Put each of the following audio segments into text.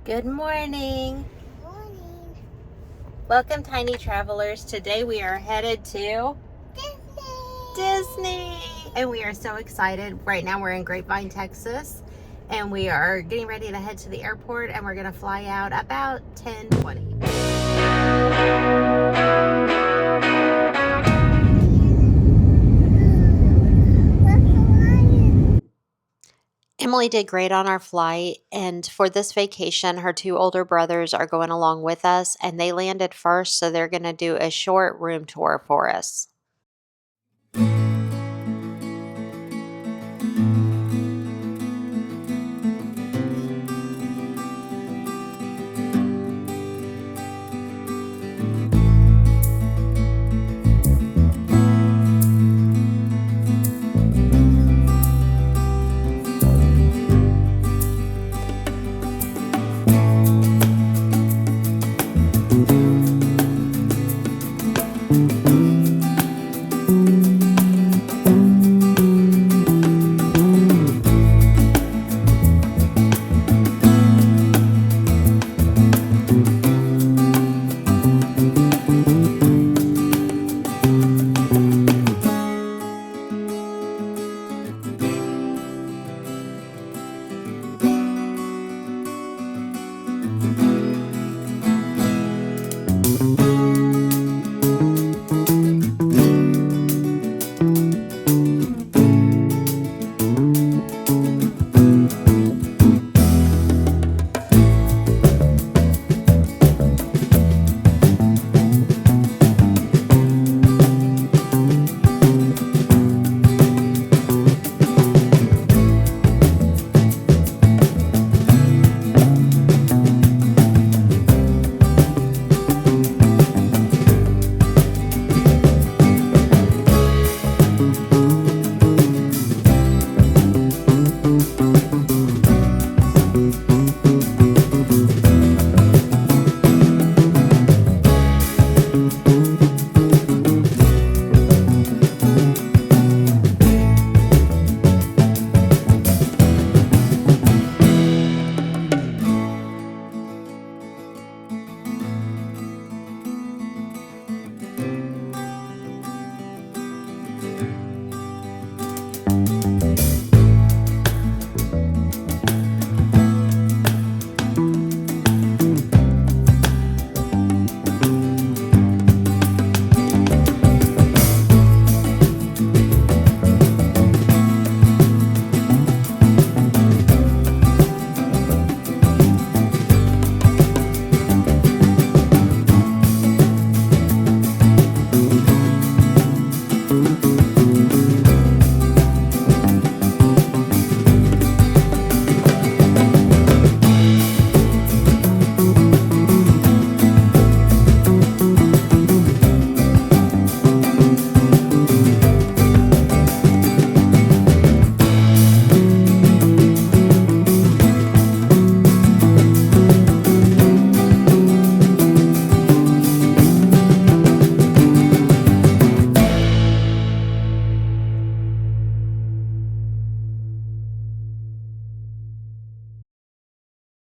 Good morning. Morning. Welcome, tiny travelers. Today we are headed to Disney. And we are so excited. Right now we're in Grapevine, Texas. And we are getting ready to head to the airport. And we're going to fly out about 10:20. Emily did great on our flight, and for this vacation, her two older brothers are going along with us, and they landed first, so they're going to do a short room tour for us.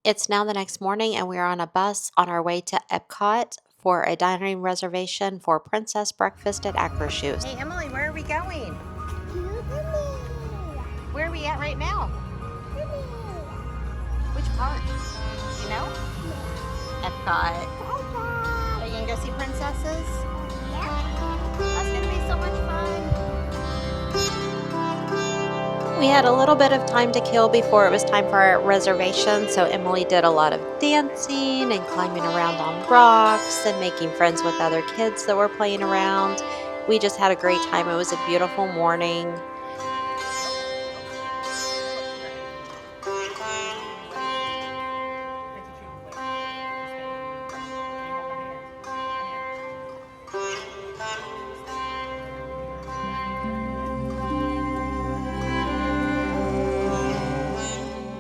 It's now the next morning, and we are on a bus on our way to Epcot for a dining reservation for Princess Breakfast at Acroshoes. Hey, Emily, where are we going? Where are we at right now? Which park? You know? Epcot. Are you going to go see princesses? That's going to be so much fun. We had a little bit of time to kill before it was time for our reservation, so Emily did a lot of dancing and climbing around on rocks and making friends with other kids that were playing around. We just had a great time. It was a beautiful morning.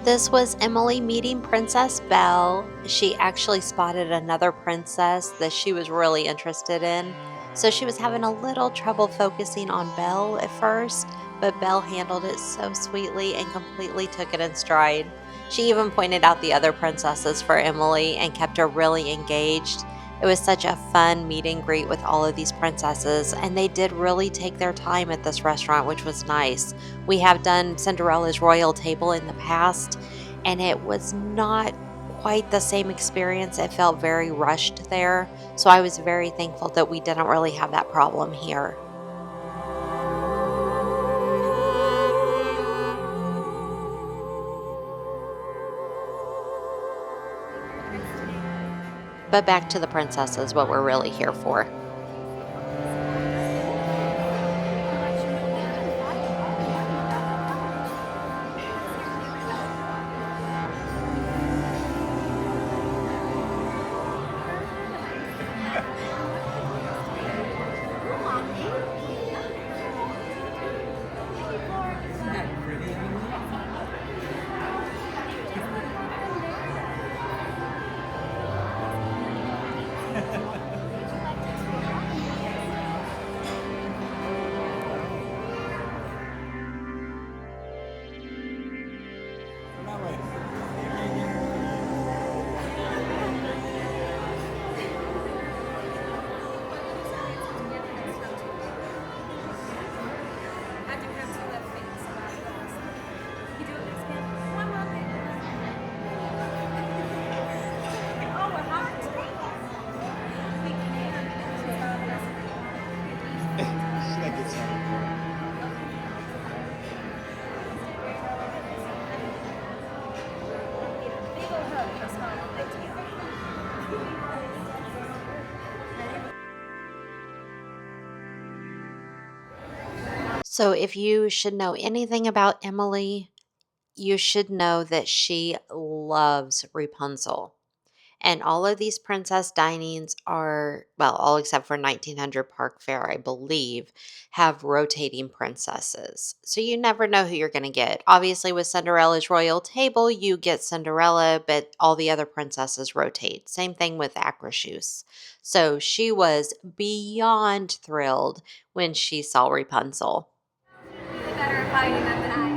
This was Emily meeting Princess Belle. She actually spotted another princess that she was really interested in. So she was having a little trouble focusing on Belle at first, but Belle handled it so sweetly and completely took it in stride. She even pointed out the other princesses for Emily and kept her really engaged. It was such a fun meet and greet with all of these princesses, and they did really take their time at this restaurant, which was nice. We have done Cinderella's royal table in the past, and it was not quite the same experience. It felt very rushed there, so I was very thankful that we didn't really have that problem here. But back to the princesses, what we're really here for. So, if you should know anything about Emily, you should know that she loves Rapunzel. And all of these princess dinings are, well, all except for 1900 Park Fair, I believe, have rotating princesses. So you never know who you're going to get. Obviously, with Cinderella's royal table, you get Cinderella, but all the other princesses rotate. Same thing with Akershus. So she was beyond thrilled when she saw Rapunzel. Better at hiding that than I am.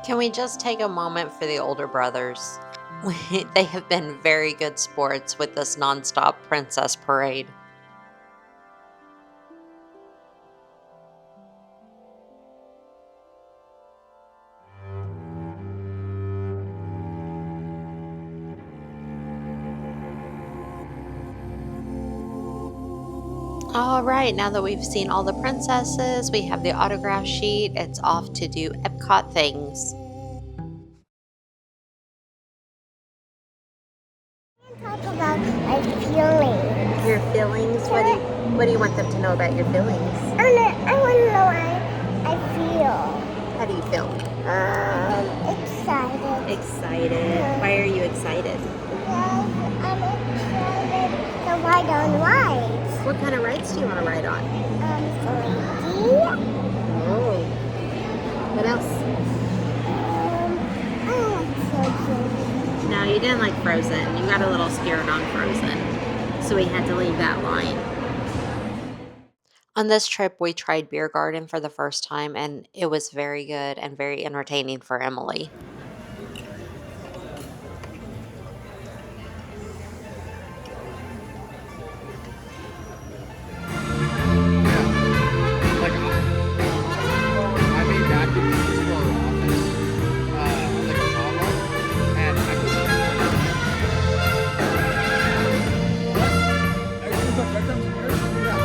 Can we just take a moment for the older brothers? They have been very good sports with this nonstop princess parade. All right, now that we've seen all the princesses, we have the autograph sheet. It's off to do Epcot things. Talk about my feelings. Your feelings? What do you want them to know about your feelings? I want to know how I feel. How do you feel? Excited. Excited. Why are you excited? Because I'm excited to ride on rides. What kind of rides do you want to ride on? 3D. Oh. What else? I like Frozen. No, you didn't like Frozen. You got a little scared on Frozen. So we had to leave that line. On this trip, we tried Beer Garden for the first time, and it was very good and very entertaining for Emily. Like I made mac and cheese for our office, like a combo, and I put everything's like breadcrumbs in yours? Yeah.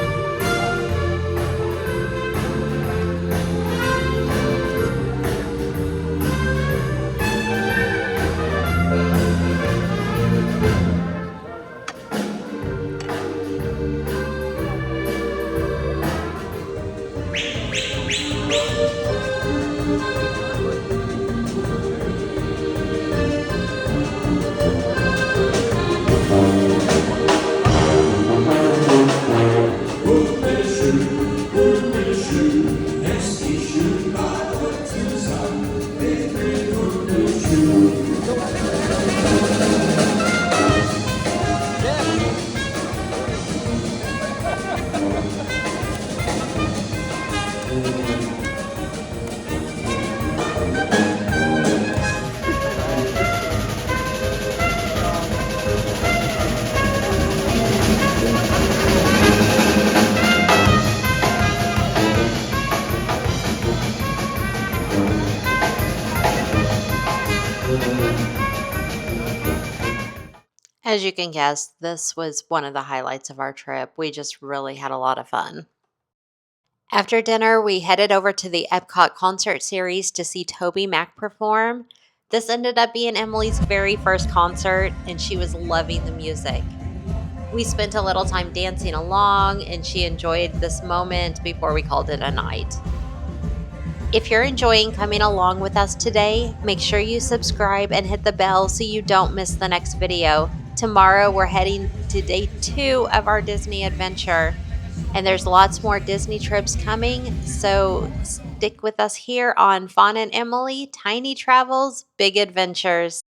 As you can guess, this was one of the highlights of our trip. We just really had a lot of fun. After dinner, we headed over to the Epcot concert series to see Toby Mac perform. This ended up being Emily's very first concert, and she was loving the music. We spent a little time dancing along, and she enjoyed this moment before we called it a night. If you're enjoying coming along with us today, make sure you subscribe and hit the bell so you don't miss the next video. Tomorrow, we're heading to day 2 of our Disney adventure, and there's lots more Disney trips coming, so stick with us here on Fawn and Emily Tiny Travels, Big Adventures.